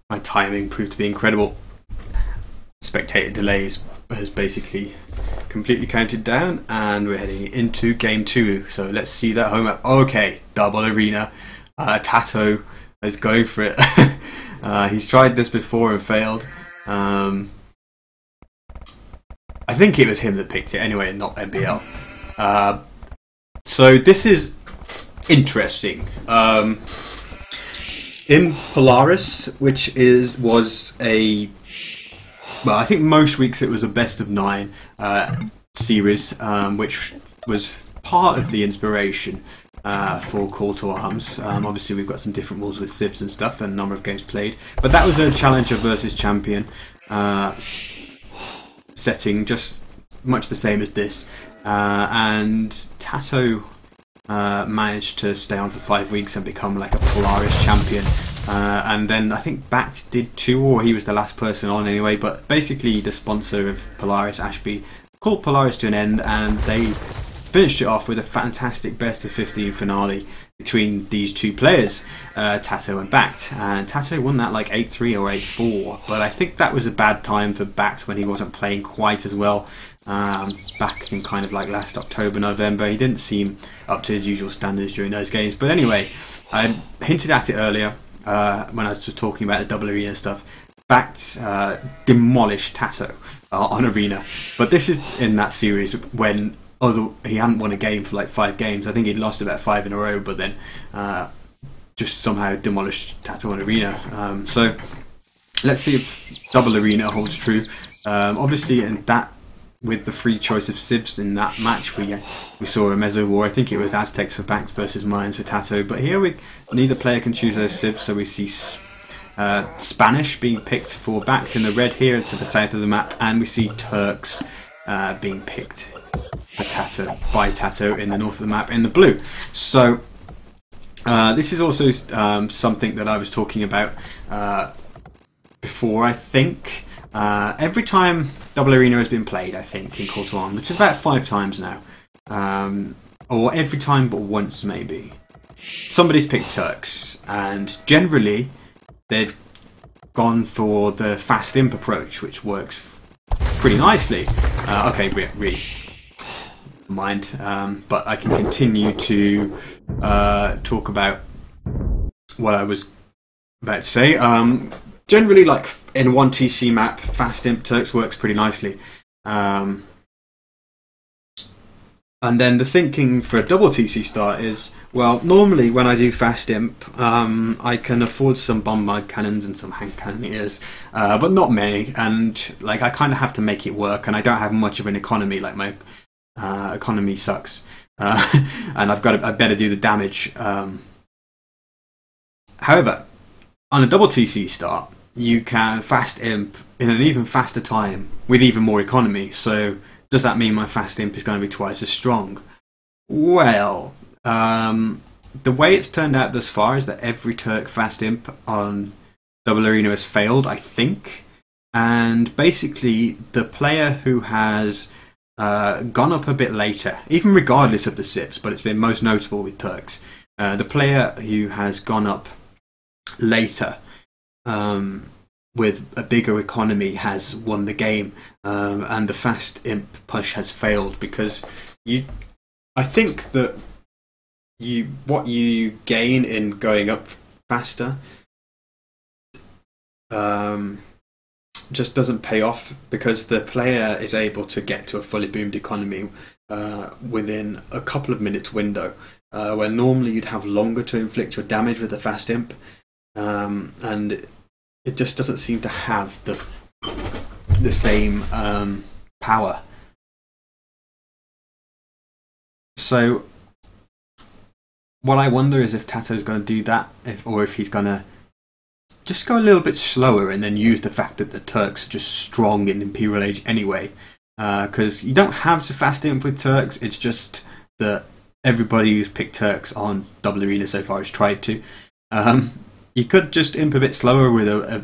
My timing proved to be incredible. Spectator delays has basically completely counted down, and we're heading into game 2. So let's see that home up. Okay, double arena. TaToH is going for it. He's tried this before and failed. I think it was him that picked it anyway, and not MBL. So this is interesting. In Polaris, which was a, well, I think most weeks it was a best of 9 series, which was part of the inspiration for Call to Arms. Obviously, we've got some different rules with civs and stuff, and a number of games played. But that was a challenger versus champion setting, just much the same as this. And TaToH managed to stay on for 5 weeks and become like a Polaris champion. And then I think BacT did too, or he was the last person on anyway. But basically, the sponsor of Polaris, Ashby, called Polaris to an end, and they finished it off with a fantastic best of 15 finale between these two players, TaToH and BacT. And TaToH won that like 8-3 or 8-4, but I think that was a bad time for BacT when he wasn't playing quite as well. Back in kind of like last October, November, he didn't seem up to his usual standards during those games. But anyway, I hinted at it earlier when I was just talking about the double arena stuff. BacT demolished TaToH on arena, but this is in that series when he hadn't won a game for like 5 games. I think he'd lost about 5 in a row, but then just somehow demolished TaToH on arena. So let's see if double arena holds true. Obviously, in that, with the free choice of civs in that match, we saw a Meso War. I think it was Aztecs for BacT versus Mayans for TaToH, but here neither player can choose those civs, so we see Spanish being picked for BacT in the red here to the south of the map, and we see Turks being picked for TaToH by TaToH in the north of the map in the blue. So this is also something that I was talking about before, I think. Every time double arena has been played, I think, in Call to Arms, which is about 5 times now, or every time but once maybe, somebody's picked Turks, and generally they've gone for the fast imp approach, which works pretty nicely. Okay, really mind, but I can continue to talk about what I was about to say. Generally, like in 1TC map, fast imp Turks works pretty nicely. And then the thinking for a double TC start is, well, normally when I do fast imp, I can afford some bombard cannons and some hand cannoneers, but not many. And like I kind of have to make it work, and I don't have much of an economy. Like my economy sucks, and I better do the damage. However, on a double TC start, you can fast imp in an even faster time with even more economy. So does that mean my fast imp is going to be twice as strong? Well, the way it's turned out thus far is that every Turk fast imp on double arena has failed, I think. And basically, the player who has gone up a bit later, even regardless of the civs, but it's been most notable with Turks, the player who has gone up later with a bigger economy has won the game, and the fast imp push has failed, because I think that what you gain in going up faster just doesn't pay off, because the player is able to get to a fully boomed economy within a couple of minutes window, where normally you'd have longer to inflict your damage with the fast imp. And it just doesn't seem to have the same power. So what I wonder is if TaToH's going to do that, or if he's going to just go a little bit slower and then use the fact that the Turks are just strong in Imperial Age anyway. Because you don't have to fast imp with Turks, it's just that everybody who's picked Turks on double arena so far has tried to. You could just imp a bit slower with a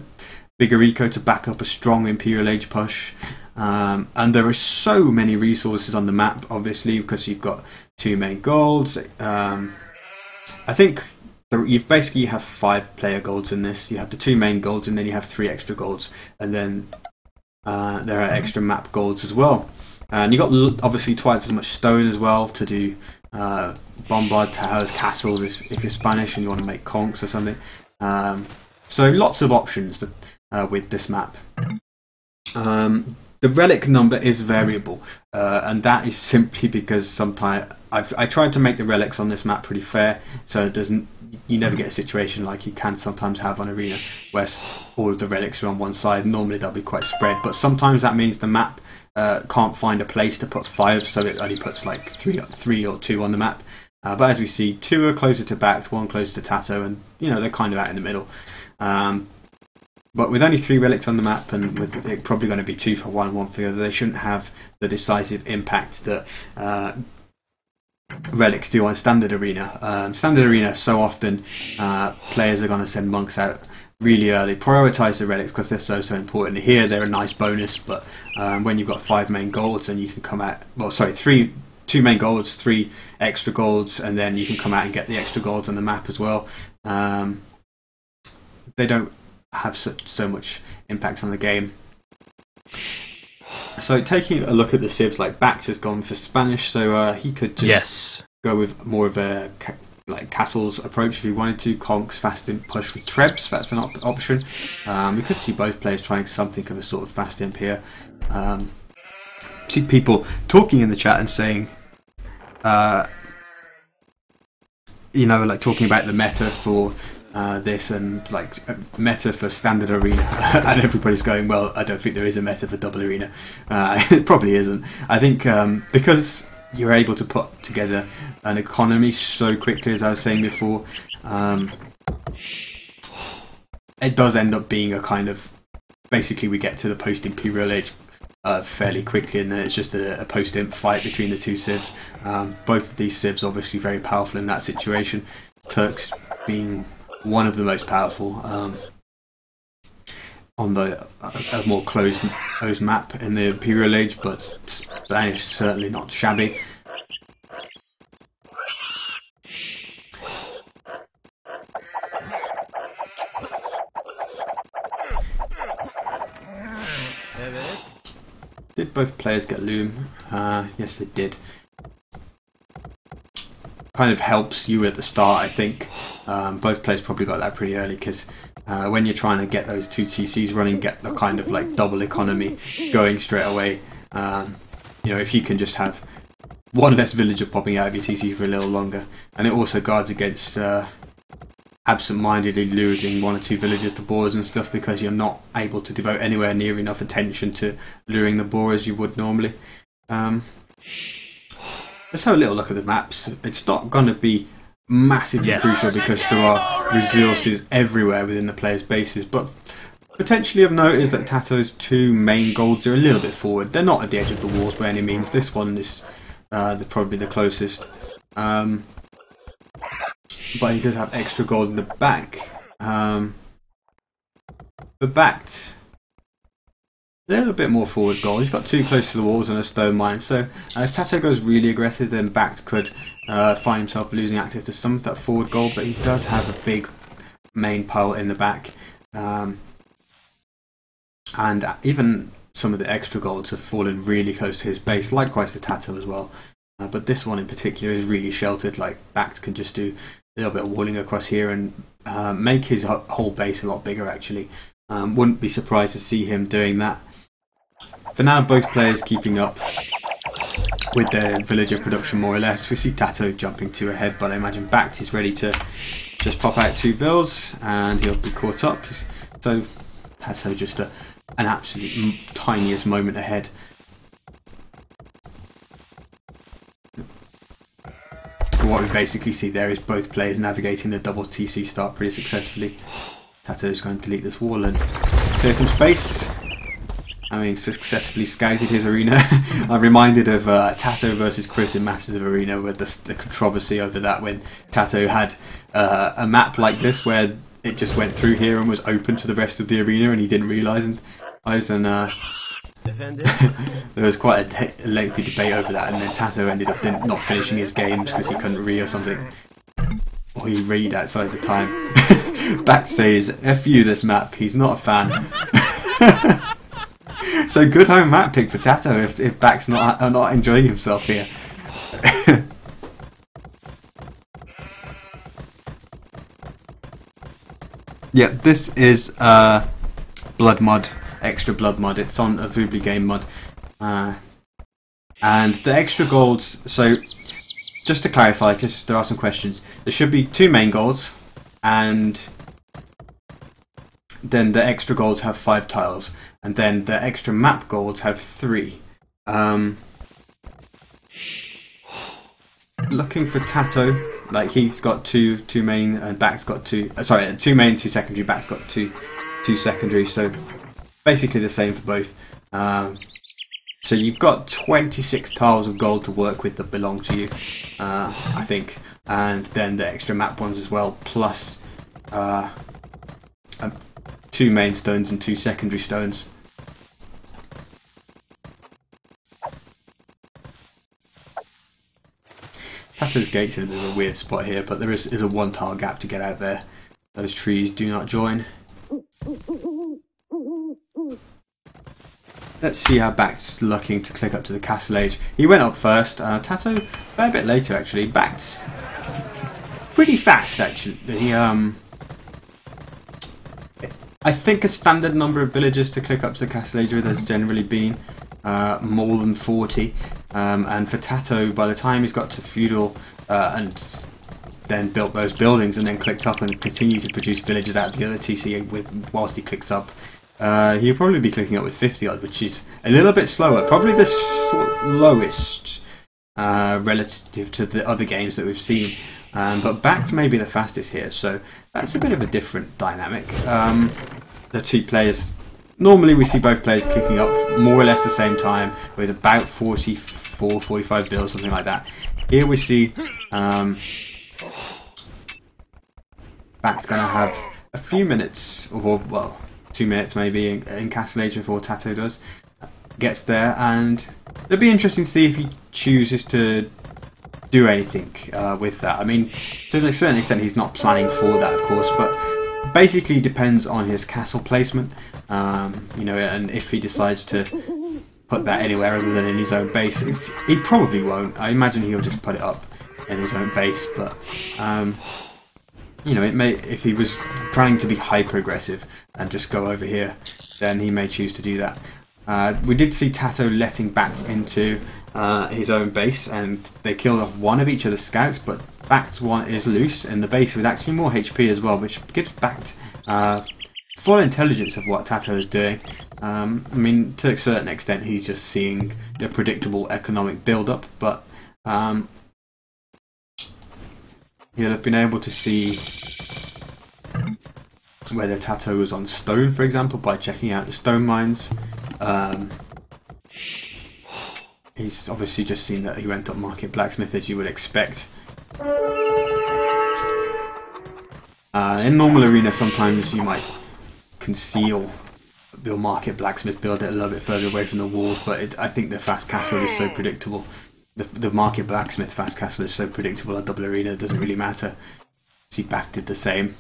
bigger eco to back up a strong Imperial Age push. And there are so many resources on the map, obviously, because you've got 2 main golds. I think So you've basically have 5 player golds in this. You have the 2 main golds, and then you have 3 extra golds, and then there are extra map golds as well. And you got obviously twice as much stone as well to do bombard towers, castles if you're Spanish and you want to make conks or something. So lots of options with this map. The relic number is variable, and that is simply because sometimes I tried to make the relics on this map pretty fair, so it doesn't. You never get a situation like you can sometimes have on Arena, where all of the relics are on one side. Normally they'll be quite spread, but sometimes that means the map can't find a place to put 5, so it only puts like 3 or 2 on the map. But as we see, 2 are closer to BacT, 1 closer to TaToH, and they're kind of out in the middle. But with only 3 relics on the map, and with it probably going to be 2 for 1 and 1 for the other, they shouldn't have the decisive impact that relics do on Standard Arena. Standard Arena, so often players are going to send monks out really early, prioritise the relics because they're so important. Here they're a nice bonus, but when you've got 5 main golds and you can come out, 2 main golds, 3 extra golds, and then you can come out and get the extra golds on the map as well. They don't have so much impact on the game. So taking a look at the civs, like BacT has gone for Spanish, so he could just go with more of a castles approach if he wanted to. Conks, fast imp, push with trebs, that's an option. We could see both players trying something of a sort of fast imp here. See people talking in the chat and saying, talking about the meta for this and meta for Standard Arena, and everybody's going, well, I don't think there is a meta for Double Arena. It probably isn't. I think because you're able to put together an economy so quickly, as I was saying before, it does end up being a kind of, basically we get to the post-Imperial Age fairly quickly, and then it's just a post-imp fight between the 2 civs. Both of these civs obviously very powerful in that situation. Turks being one of the most powerful on the a more closed map in the Imperial Age, but Spanish is certainly not shabby. Did both players get loom? Yes, they did. Kind of helps you at the start, I think. Both players probably got that pretty early, because when you're trying to get those 2 TCs running, get the kind of double economy going straight away. If you can just have one less villager popping out of your TC for a little longer, and it also guards against absent-mindedly losing 1 or 2 villagers to boars and stuff, because you're not able to devote anywhere near enough attention to luring the boar as you would normally. Let's have a little look at the maps. It's not going to be massively crucial because there are resources everywhere within the players' bases, but potentially of note is that TaToH's 2 main golds are a little bit forward. They're not at the edge of the walls by any means. This one is probably the closest. But he does have extra gold in the back. The BacT, a little bit more forward gold. He's got 2 close to the walls and a stone mine. So if TaToH goes really aggressive, then BacT could find himself losing access to some of that forward gold. But he does have a big main pile in the back. And even some of the extra golds have fallen really close to his base. Likewise for TaToH as well. But this one in particular is really sheltered. BacT can just do a little bit of walling across here and make his whole base a lot bigger, actually. Wouldn't be surprised to see him doing that. For now, both players keeping up with their villager production more or less. We see TaToH jumping 2 ahead, but I imagine BacT is ready to just pop out 2 vills and he'll be caught up. So TaToH just an absolute tiniest moment ahead. What we basically see there is both players navigating the double TC start pretty successfully. TaToH is going to delete this wall and clear some space. Successfully scouted his arena. I'm reminded of TaToH versus Chris in Masters of Arena, with the controversy over that, when TaToH had a map like this where it just went through here and was open to the rest of the arena, and he didn't realise. There was quite a lengthy debate over that, and then TaToH ended up not finishing his games because he couldn't re or something. or you read outside the time. BacT says, F you this map, he's not a fan. So good home map pick for TaToH if BacT's not enjoying himself here. Yeah, this is blood mod, extra blood mod. It's on a Voobly game mod. And the extra golds, so just to clarify, because there are some questions, there should be 2 main golds, and then the extra golds have 5 tiles, and then the extra map golds have 3. Looking for TaToH, like he's got two main, and BacT's got 2 main, 2 secondary, BacT's got two secondary, so basically the same for both. So you've got 26 tiles of gold to work with that belong to you, I think, and then the extra map ones as well, plus 2 main stones and 2 secondary stones. TaToH's gate's in a bit of a weird spot here, but there is a 1 tile gap to get out there. Those trees do not join. Let's see how BacT's looking to click up to the castle age. He went up first. TaToH a fair bit later actually. BacT's pretty fast actually. I think a standard number of villagers to click up to the castle age with has generally been more than 40. And for TaToH, by the time he's got to feudal and then built those buildings and then clicked up and continued to produce villagers out of the other TC whilst he clicks up, he'll probably be clicking up with 50 odd, which is a little bit slower, probably the slowest relative to the other games that we've seen. But BacT may be the fastest here, so that's a bit of a different dynamic. The 2 players, normally we see both players kicking up more or less the same time with about 44, 45 builds, something like that. Here we see BacT's going to have a few minutes, or well, 2 minutes maybe in castle age before TaToH gets there, and it'll be interesting to see if he chooses to do anything with that. I mean, to a certain extent he's not planning for that, of course, but basically depends on his castle placement, you know, and if he decides to put that anywhere other than in his own base. He probably won't. I imagine he'll just put it up in his own base, but you know, it may, if he was planning to be hyper aggressive and just go over here, then he may choose to do that. We did see TaToH letting BacT into his own base, and they killed off 1 of each of the scouts, but BacT's one is loose in the base with actually more HP as well, which gives BacT full intelligence of what TaToH is doing. I mean, to a certain extent he's just seeing the predictable economic build-up, but he'll have been able to see whether TaToH was on stone, for example, by checking out the stone mines. He's obviously just seen that he went up market blacksmith, as you would expect. In normal arena, sometimes you might conceal your market blacksmith, build it a little bit further away from the walls, but I think the fast castle is so predictable. The market blacksmith fast castle is so predictable at double arena, it doesn't really matter. See, BacT did the same.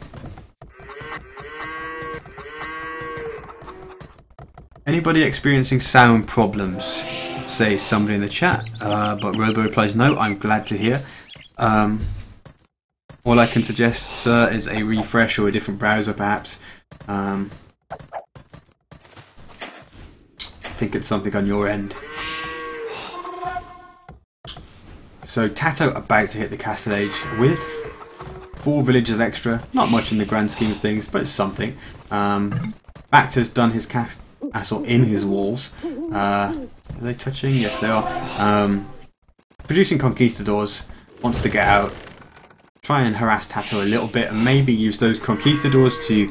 Anybody experiencing sound problems? Say somebody in the chat, but Robo replies no. I'm glad to hear. All I can suggest, sir, is a refresh or a different browser, perhaps. I think it's something on your end. So TaToH about to hit the castle age with 4 villagers extra. Not much in the grand scheme of things, but it's something. BacT has done his castle in his walls. Are they touching? Yes, they are. Producing conquistadors, wants to get out, try and harass TaToH a little bit, and maybe use those conquistadors to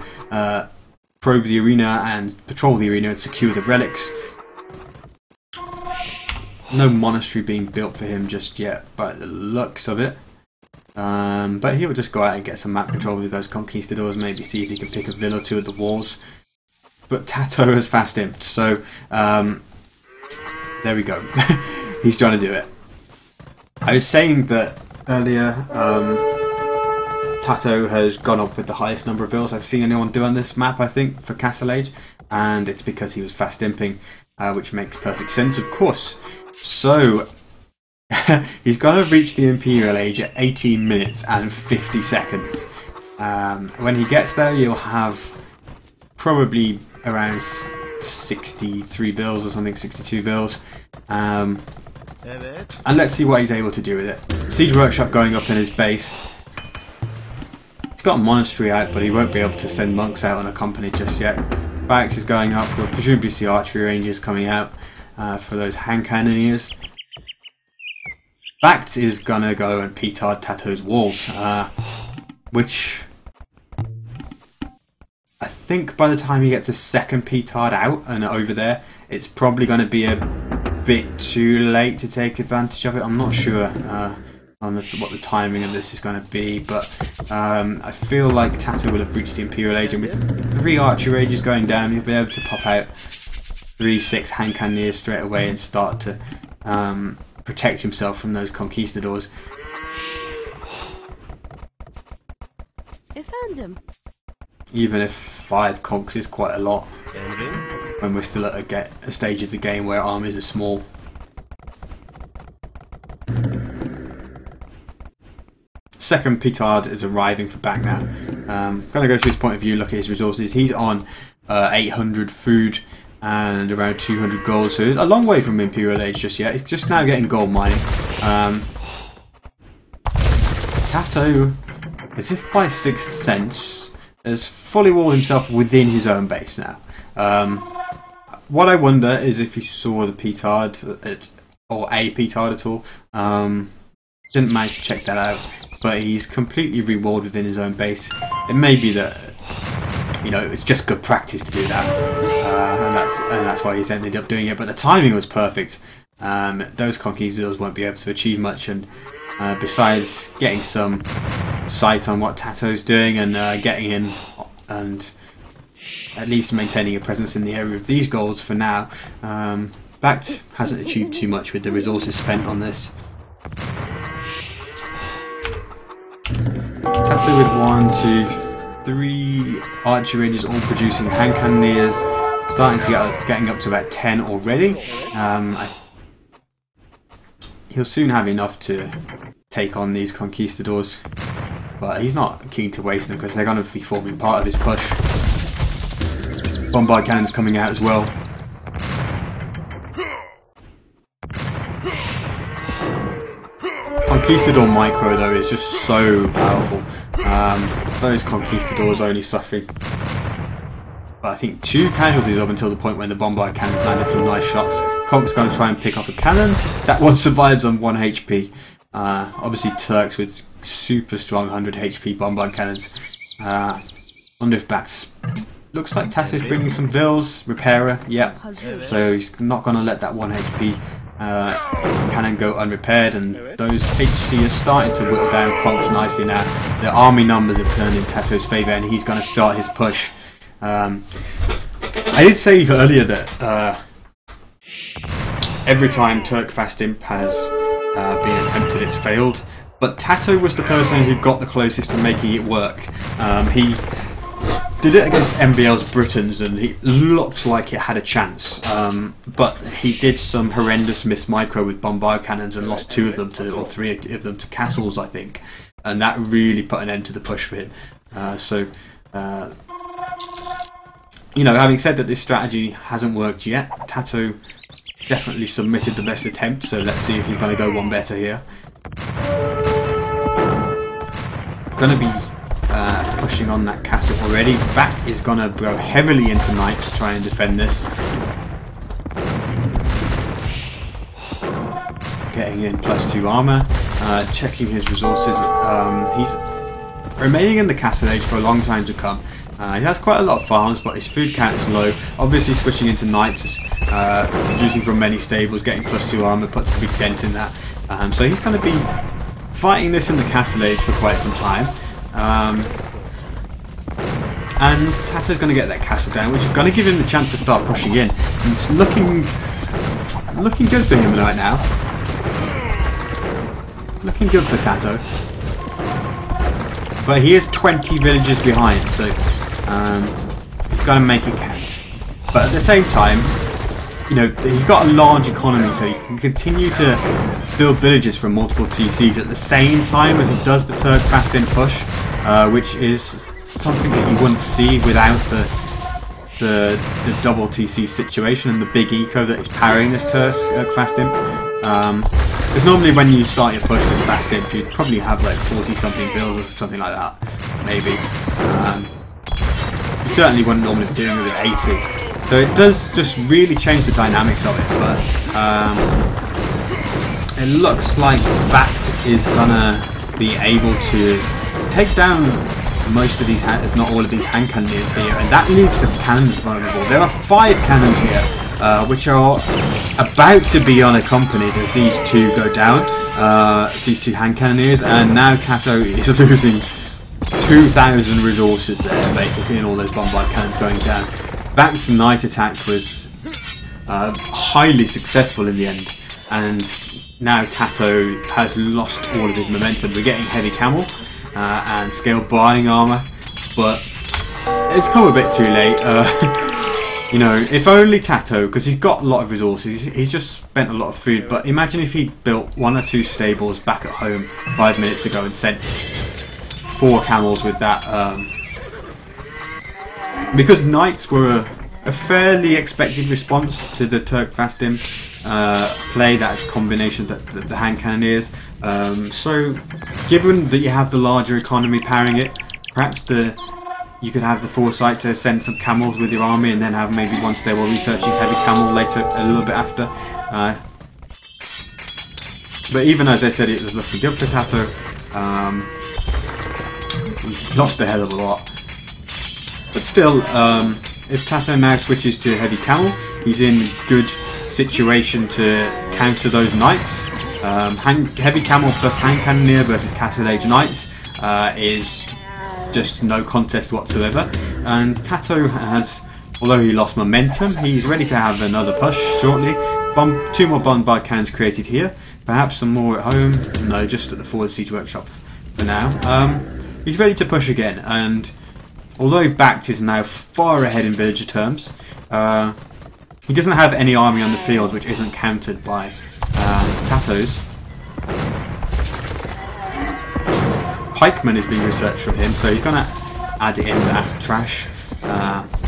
probe the arena and patrol the arena and secure the relics. No monastery being built for him just yet, by the looks of it. But he will just go out and get some map control with those conquistadors, maybe see if he can pick a villa or 2 at the walls. But TaToH has fast imped, so there we go. He's trying to do it. I was saying that earlier, TaToH has gone up with the highest number of vills I've seen anyone do on this map, I think, for Castle Age, and it's because he was fast imping, which makes perfect sense, of course. So he's going to reach the Imperial Age at 18 minutes and 50 seconds. When he gets there, you'll have probably around 63 vills or something, 62 vills. And let's see what he's able to do with it. Siege Workshop going up in his base. He's got a monastery out, but he won't be able to send monks out on a company just yet. BacT is going up. We'll presumably see archery rangers coming out for those hand cannoneers. BacT is gonna go and petard TaToH's walls, which I think by the time he gets a second petard out and over there, it's probably going to be a bit too late to take advantage of it. I'm not sure on what the timing of this is going to be, but I feel like TaToH will have reached the Imperial Age, and with 3 archery rages going down, he'll be able to pop out 3-6 hand cannoneers straight away and start to protect himself from those conquistadors. I found him. Even if 5 conks is quite a lot, when we're still at a stage of the game where armies are small. Second petard is arriving for BacT now. Gonna go through his point of view, look at his resources. He's on 800 food and around 200 gold, so a long way from Imperial Age just yet. He's just now getting gold mining. TaToH, as if by sixth sense, has fully walled himself within his own base now. What I wonder is if he saw the petard or a petard at all. Didn't manage to check that out, but he's completely re-walled within his own base. It may be that, you know, it's just good practice to do that, and that's why he's ended up doing it. But the timing was perfect. Those conquistadors won't be able to achieve much, and besides getting some sight on what TaToH's doing and getting in and at least maintaining a presence in the area of these goals for now, BacT hasn't achieved too much with the resources spent on this. TaToH with 1, 2, 3 archery ranges all producing hand cannoneers, starting to getting up to about 10 already. He'll soon have enough to take on these conquistadors, but he's not keen to waste them because they're going to be forming part of his push. Bombard cannons coming out as well. Conquistador micro though is just so powerful. Those conquistadors are only suffering, but I think 2 casualties up until the point when the bombard cannons landed some nice shots. Conk's going to try and pick off a cannon. That one survives on 1 HP. Obviously Turks with super strong 100 HP bombard cannons. Wonder if BacT looks like TaToH's bringing some vills. Repairer, yeah. So he's not going to let that 1 HP cannon go unrepaired, and those HC are starting to whittle down Conks nicely now. The army numbers have turned in TaToH's favour, and he's going to start his push. I did say earlier that every time Turk Fast Imp has been attempted, it's failed, but TaToH was the person who got the closest to making it work. He did it against MBL's Britons and he looked like it had a chance, but he did some horrendous miss micro with bombard cannons and lost 2 of them to, or 3 of them to castles, I think, and that really put an end to the push for him. You know, having said that this strategy hasn't worked yet, TaToH definitely submitted the best attempt, so let's see if he's going to go one better here. Going to be pushing on that castle already. BacT is going to go heavily into knights to try and defend this. Getting in +2 armour, checking his resources. He's remaining in the Castle Age for a long time to come. He has quite a lot of farms, but his food count is low. Obviously switching into knights, producing from many stables, getting +2 armour puts a big dent in that. So he's going to be fighting this in the Castle Age for quite some time. And TaToH's going to get that castle down, which is going to give him the chance to start pushing in. And it's looking good for him right now. Looking good for TaToH. but he is 20 villages behind, so he's got to make it count. But at the same time, you know, he's got a large economy, so he can continue to build villages from multiple TCs at the same time as he does the Turk fast-in push, which is something that you wouldn't see without the double TC situation and the big eco that is parrying this Turk fast-in. Because normally when you start your push with fast-in, you'd probably have like 40-something builds or something like that, maybe. You certainly wouldn't normally be doing it with 80. So it does just really change the dynamics of it, but it looks like BacT is gonna be able to take down most of these, if not all of these hand cannoneers here, and that leaves the cannons vulnerable. There are 5 cannons here, which are about to be unaccompanied as these two go down, these 2 hand cannoneers, and now TaToH is losing 2,000 resources there, basically, and all those bombard cannons going down. BacT's night attack was highly successful in the end, and now TaToH has lost all of his momentum. We're getting heavy camel and scaled buying armor, but it's come a bit too late. You know, if only TaToH, because he's got a lot of resources, he's just spent a lot of food, but imagine if he built 1 or 2 stables back at home 5 minutes ago and sent 4 camels with that. Because knights were a fairly expected response to the Turk fast-in play, that combination, the hand cannoneers. So, given that you have the larger economy parrying it, perhaps you could have the foresight to send some camels with your army and then have maybe 1 stable researching heavy camel later, a little bit after. But even as I said, it was looking good for TaToH. He's lost a hell of a lot. But still, if TaToH now switches to heavy camel, he's in good situation to counter those knights. Heavy camel plus hand cannoneer versus Castle Age knights is just no contest whatsoever. And TaToH has, although he lost momentum, he's ready to have another push shortly. 2 more bombard cannons created here, perhaps some more at home. No, just at the forward siege workshop for now. He's ready to push again, and although BacT is now far ahead in villager terms, he doesn't have any army on the field which isn't countered by TaToH's. Pikeman is being researched from him, so he's going to add in that trash,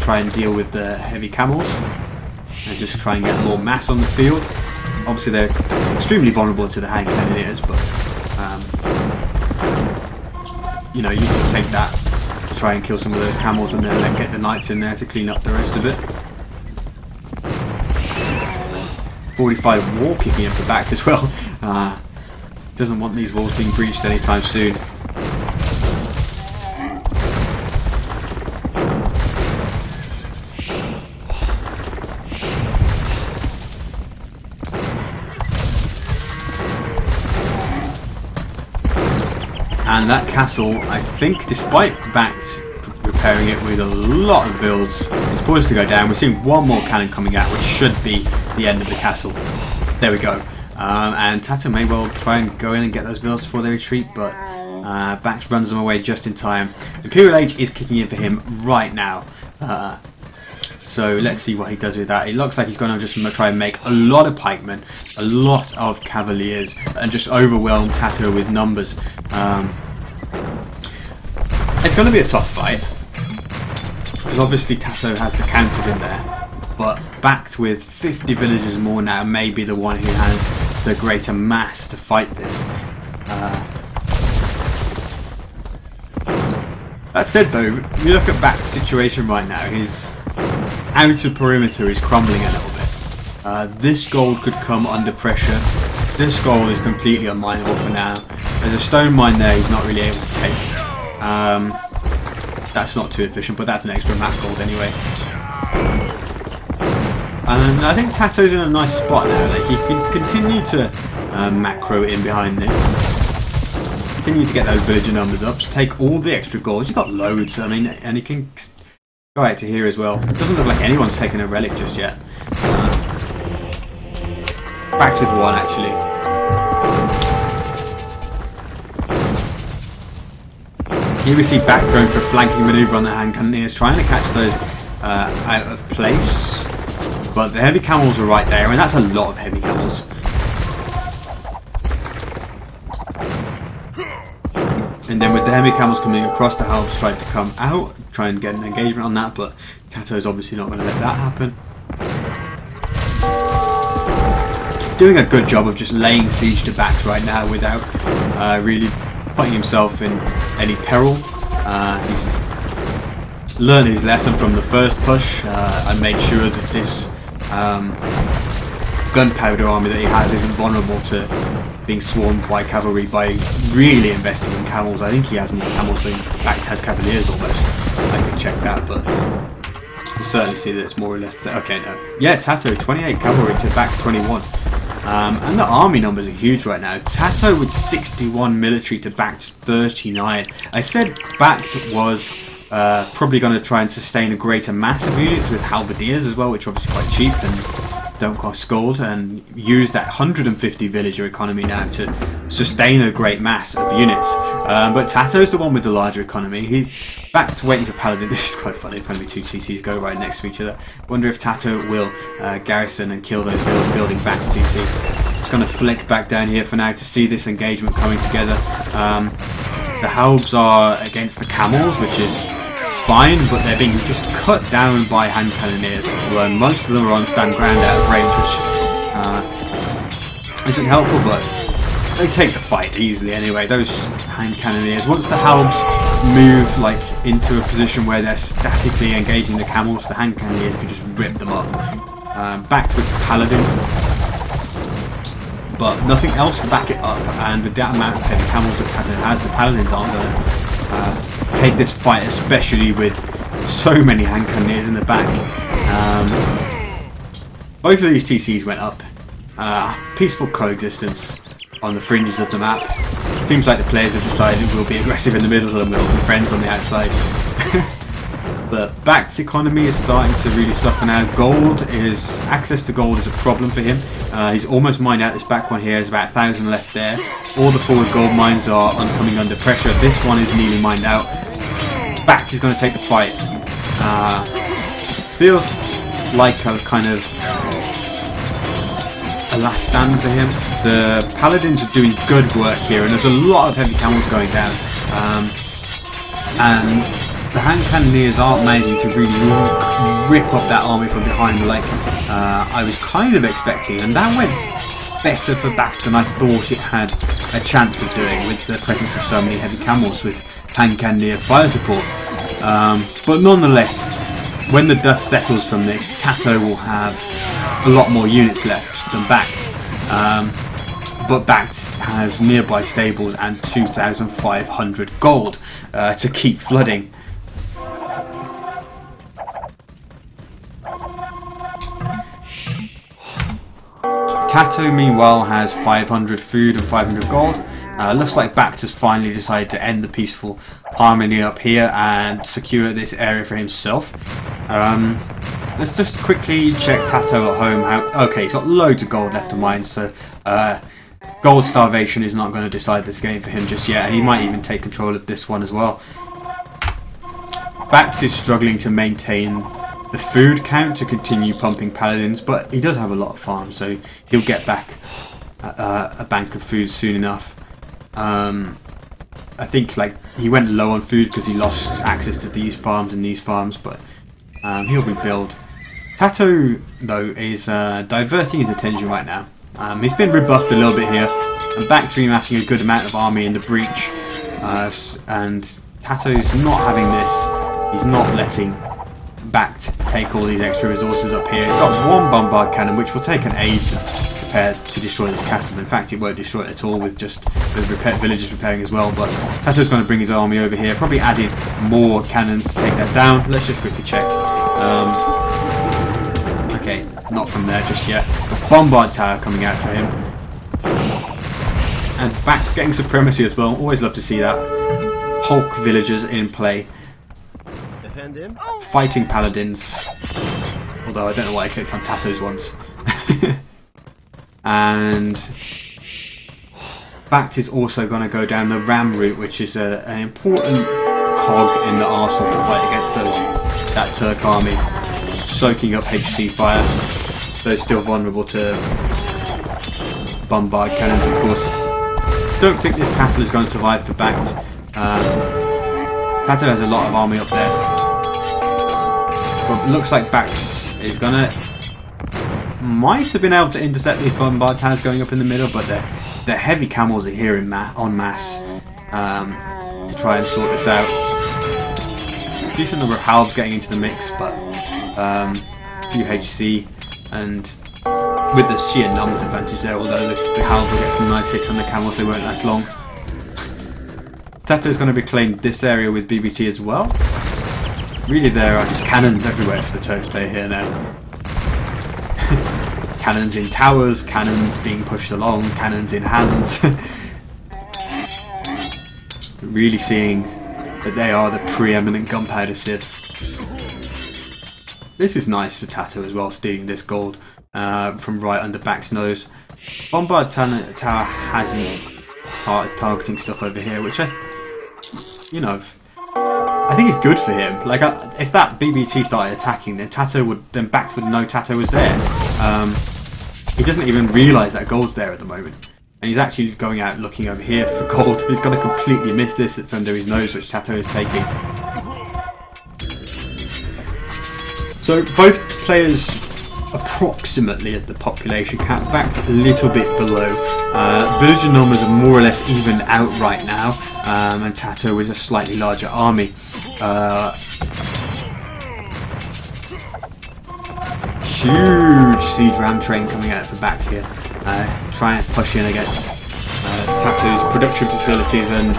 try and deal with the heavy camels, and just try and get more mass on the field. Obviously they're extremely vulnerable to the hand cannoneers, but you know, you can take that, try and kill some of those camels, and then get the knights in there to clean up the rest of it. 45 wall kicking in for BacT as well. Doesn't want these walls being breached anytime soon. And that castle, I think, despite BacT repairing it with a lot of vills, it's poised to go down. We're seeing 1 more cannon coming out, which should be the end of the castle. There we go. And TaToH may well try and go in and get those vills before they retreat, but BacT runs them away just in time. Imperial Age is kicking in for him right now. So let's see what he does with that. It looks like he's going to just try and make a lot of pikemen, a lot of cavaliers, and just overwhelm TaToH with numbers. It's going to be a tough fight, because obviously TaToH has the counters in there, but BacT with 50 villagers more now may be the one who has the greater mass to fight this. That said though, you look at BacT's situation right now, his outer perimeter is crumbling a little bit. This gold could come under pressure. This gold is completely unmineable for now. There's a stone mine there he's not really able to take. That's not too efficient, but that's an extra map gold anyway. And I think TaToH's in a nice spot now. Like, he can continue to macro in behind this. Continue to get those villager numbers up. Just take all the extra gold. You've got loads, I mean, and he can go out to here as well. It doesn't look like anyone's taken a relic just yet. BacT with 1 actually. Here we see BacT going for a flanking manoeuvre on the hand cannoneers, trying to catch those out of place. But the heavy camels are right there, and that's a lot of heavy camels. And then with the heavy camels coming across, the Halbs tried to come out, try and get an engagement on that, but TaToH's obviously not going to let that happen. Doing a good job of just laying siege to BacT right now without really putting himself in any peril. He's learned his lesson from the first push and made sure that this gunpowder army that he has isn't vulnerable to being swarmed by cavalry by really investing in camels. I think he has more camels than BacT has cavaliers almost. I could check that, but you certainly see that it's more or less... Okay, no. Yeah, TaToH, 28 cavalry to BacT's 21. And the army numbers are huge right now. TaToH with 61 military to BacT's 39. I said BacT was probably going to try and sustain a greater mass of units with halberdiers as well, which are obviously quite cheap and don't cost gold, and use that 150 villager economy now to sustain a great mass of units. But TaToH's the one with the larger economy. BacT's waiting for Paladin. This is quite funny. It's going to be two TCs go right next to each other. Wonder if TaToH will garrison and kill those villas building BacT's TC. Just going to flick back down here for now to see this engagement coming together. The Halbs are against the camels, which is fine, but they're being just cut down by hand cannoneers. Well, most of them are on stand ground out of range, which isn't helpful, but they take the fight easily anyway, those hand cannoneers. Once the Halbs move like into a position where they're statically engaging the camels, the hand cannoneers can just rip them up. BacT with Paladin, but nothing else to back it up, and with that amount of heavy camels that TaToH has, the Paladins aren't going to take this fight, especially with so many hand cannoneers in the back. Both of these TCs went up. Peaceful coexistence on the fringes of the map. Seems like the players have decided we'll be aggressive in the middle and we'll be friends on the outside. But BacT's economy is starting to really suffer now. Access to gold is a problem for him. He's almost mined out this back one here. There's about 1,000 left there. All the forward gold mines are coming under pressure. This one is nearly mined out. BacT is going to take the fight. Feels like a kind of a last stand for him. The Paladins are doing good work here, and there's a lot of heavy camels going down. And the hand cannoneers aren't managing to really rip up that army from behind like I was kind of expecting, and that went better for BacT than I thought it had a chance of doing, with the presence of so many heavy camels with hand cannoneer fire support. But nonetheless, when the dust settles from this, TaToH will have a lot more units left than BacT. But BacT has nearby stables and 2,500 gold to keep flooding. TaToH meanwhile has 500 food and 500 gold. Looks like BacT has finally decided to end the peaceful harmony up here and secure this area for himself. Let's just quickly check TaToH at home. Okay, he's got loads of gold left to mine, so gold starvation is not going to decide this game for him just yet, and he might even take control of this one as well. BacT is struggling to maintain the food count to continue pumping Paladins, but he does have a lot of farms, so he'll get back a bank of food soon enough. I think like he went low on food because he lost access to these farms and these farms, but he'll rebuild. TaToH though is diverting his attention right now. He's been rebuffed a little bit here, and BacT remassing a good amount of army in the breach, and TaToH's not having this. He's not letting BacT take all these extra resources up here. He's got one bombard cannon, which will take an age to destroy this castle. In fact, it won't destroy it at all with just the villagers repairing as well. But TaToH's going to bring his army over here, probably adding more cannons to take that down. Let's just quickly check. Okay, not from there just yet. The bombard tower coming out for him. And BacT getting supremacy as well. Always love to see that. Hulk villagers in play. Fighting Paladins. Although I don't know why I clicked on TaToH's ones. And BacT is also going to go down the ram route, which is an important cog in the arsenal to fight against that Turk army, soaking up HC fire. They're still vulnerable to bombard cannons, of course. Don't think this castle is going to survive for BacT. TaToH has a lot of army up there, but it looks like BacT is gonna might have been able to intercept these bombard towers going up in the middle, but the heavy camels are here en masse to try and sort this out. Decent number of halves getting into the mix, but a few HC, and with the sheer numbers advantage there, although the halves will get some nice hits on the camels, they won't last long. TaToH is going to reclaim this area with BBT as well. Really, there are just cannons everywhere for the Turks player here now. Cannons in towers, cannons being pushed along, cannons in hands. Really seeing that they are the preeminent gunpowder civ. This is nice for TaToH as well, stealing this gold from right under BacT's nose. Bombard Tower hasn't started targeting stuff over here, which I think is good for him. Like, if that BBT started attacking, then BacT would know TaToH was there. He doesn't even realise that gold's there at the moment, and he's actually going out looking over here for gold. He's going to completely miss this that's under his nose, which TaToH is taking. So both players approximately at the population cap, BacT a little bit below. Villager numbers are more or less evened out right now, and TaToH is a slightly larger army. Huge siege ram train coming out for BacT here, trying to push in against TaToH's production facilities and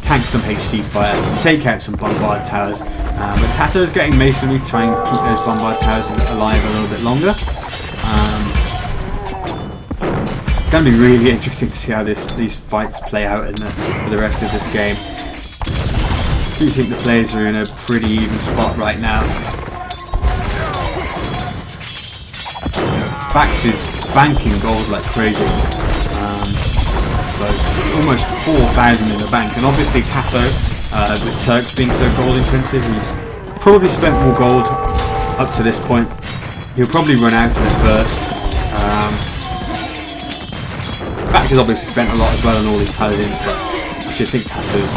tank some HC fire, take out some bombard towers. But TaToH's getting masonry to try and keep those bombard towers alive a little bit longer. It's going to be really interesting to see how these fights play out for the rest of this game. I do think the players are in a pretty even spot right now. BacT is banking gold like crazy. Almost 4,000 in the bank, and obviously TaToH, with Turks being so gold intensive, he's probably spent more gold up to this point. He'll probably run out of it first. BacT has obviously spent a lot as well on all these paladins, but I should think TaToH's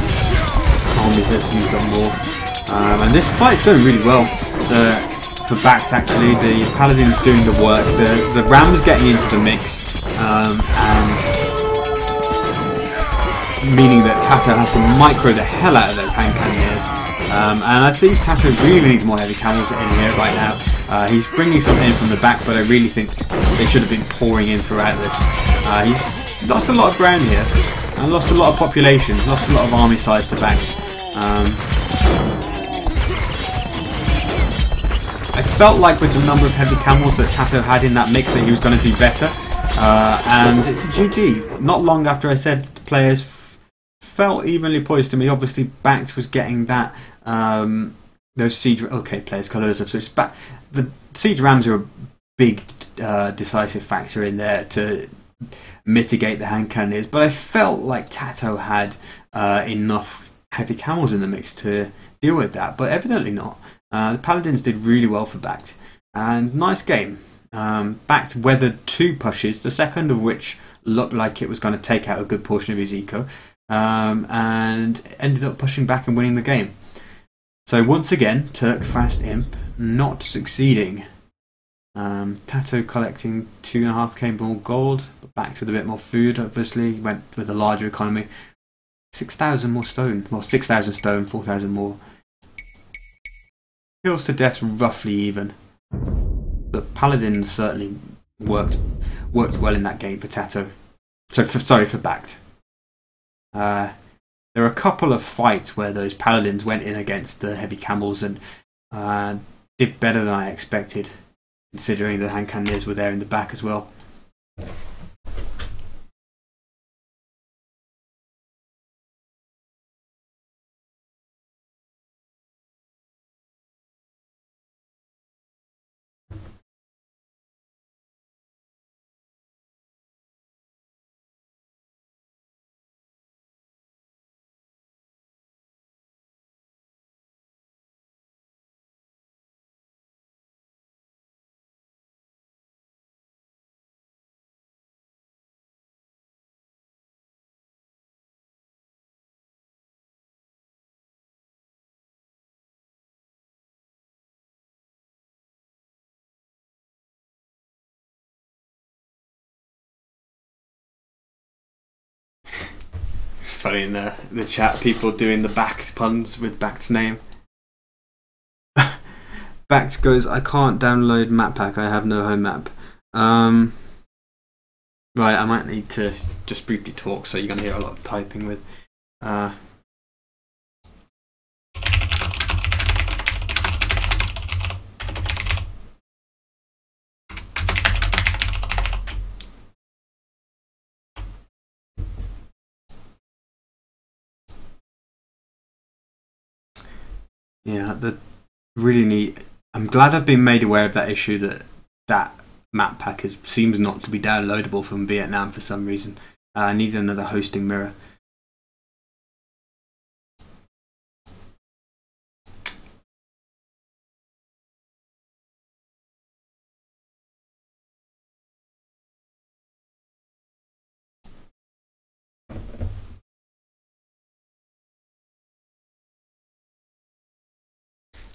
army has used up more. And this fight's going really well. For BacT, actually, the paladins doing the work, the rams getting into the mix, and meaning that TaToH has to micro the hell out of those hand cannoneers. And I think TaToH really needs more heavy camels in here right now. He's bringing some in from the back, but I really think they should have been pouring in throughout this. He's lost a lot of ground here, and lost a lot of population, lost a lot of army size to BacT. I felt like with the number of heavy camels that TaToH had in that mix that he was going to do better, and it's a GG. Not long after I said the players felt evenly poised to me. Obviously BacT was getting that those siege. Okay, players colours have switched back. The siege rams are a big decisive factor in there to mitigate the hand cannons, but I felt like TaToH had enough heavy camels in the mix to deal with that, but evidently not. The paladins did really well for BacT, and nice game. BacT weathered 2 pushes, the second of which looked like it was going to take out a good portion of his eco, and ended up pushing back and winning the game. So once again, Turk Fast Imp not succeeding. TaToH collecting 2.5k more gold, but BacT with a bit more food, obviously. Went with a larger economy. 6,000 more stone. Well, 6,000 stone, 4,000 more. Kills to death roughly even. But Paladins certainly worked well in that game for TaToH. For BacT. There were a couple of fights where those Paladins went in against the heavy camels and did better than I expected, considering the hand cannoneers were there in the back as well. funny in the chat, people doing the BacT puns with BacT's name. BacT goes, I can't download map pack, I have no home map. Right, I might need to just briefly talk, so you're going to hear a lot of typing with. Yeah, really neat. I'm glad I've been made aware of that issue, that map pack seems not to be downloadable from Vietnam for some reason. I need another hosting mirror.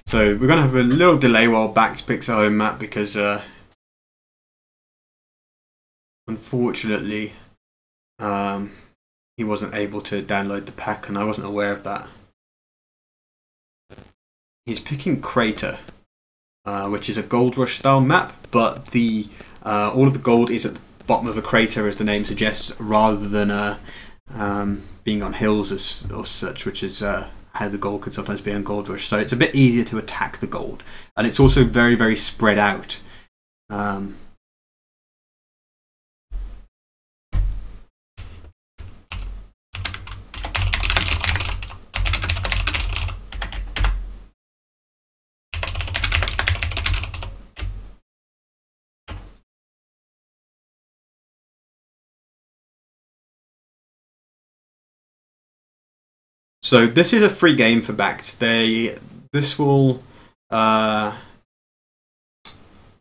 So we're going to have a little delay while BacT picks a home map because unfortunately he wasn't able to download the pack and I wasn't aware of that. He's picking Crater, which is a Gold Rush style map, but all of the gold is at the bottom of a crater, as the name suggests, rather than being on hills or such, which is how the gold could sometimes be on Gold Rush. So it's a bit easier to attack the gold, and it's also very, very spread out. So this is a free game for BacT. This will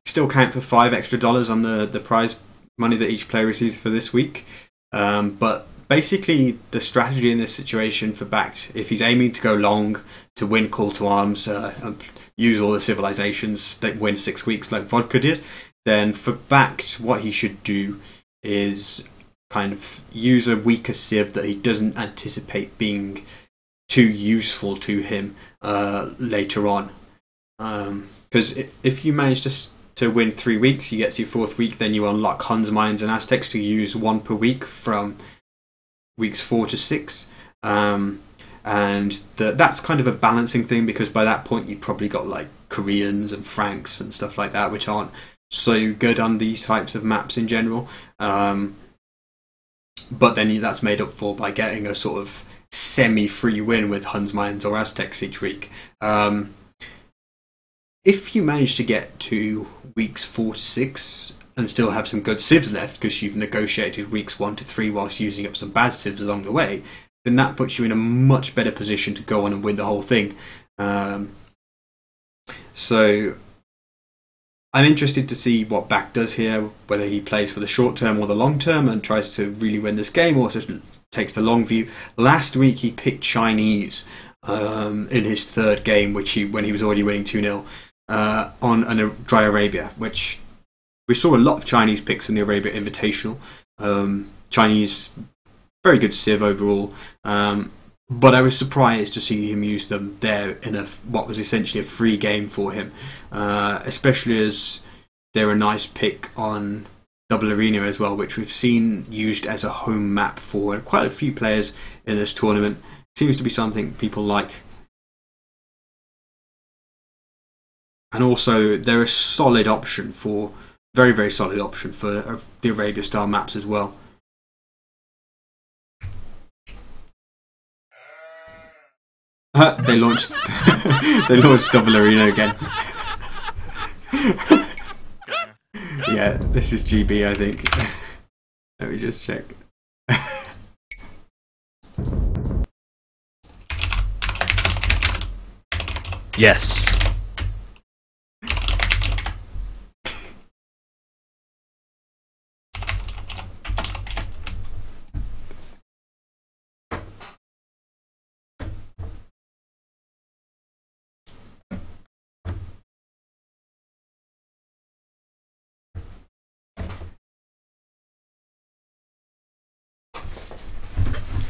still count for $5 extra on the prize money that each player receives for this week. But basically, the strategy in this situation for BacT, if he's aiming to go long to win Call to Arms, and use all the civilizations that win 6 weeks like Vodka did, then for BacT, what he should do is kind of use a weaker civ that he doesn't anticipate being too useful to him later on. Because if you manage to win 3 weeks, you get to your 4th week, then you unlock Huns, Mayans and Aztecs to use 1 per week from weeks 4 to 6. And that's kind of a balancing thing, because by that point you've probably got like Koreans and Franks and stuff like that, which aren't so good on these types of maps in general. But then that's made up for by getting a sort of semi-free win with Huns, Mayans or Aztecs each week. If you manage to get to weeks 4 to 6 and still have some good civs left, because you've negotiated weeks 1 to 3 whilst using up some bad civs along the way, then that puts you in a much better position to go on and win the whole thing. So I'm interested to see what BacT does here, whether he plays for the short term or the long term and tries to really win this game, or just takes the long view. Last week he picked Chinese in his 3rd game, when he was already winning 2-0 on a Dry Arabia, which we saw a lot of Chinese picks in the Arabia Invitational. Chinese, very good civ overall, but I was surprised to see him use them there in what was essentially a free game for him, especially as they're a nice pick on Double Arena as well, which we've seen used as a home map for quite a few players in this tournament. Seems to be something people like. And also, they're a solid option for, very, very solid option for the Arabia style maps as well. They launched Double Arena again. Yeah, this is GB, I think. Let me just check. Yes.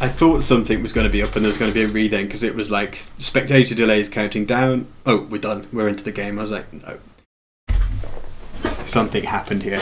I thought something was going to be up and there was going to be a read then, because it was like spectator delays counting down. Oh, we're done. We're into the game. I was like, no. Something happened here.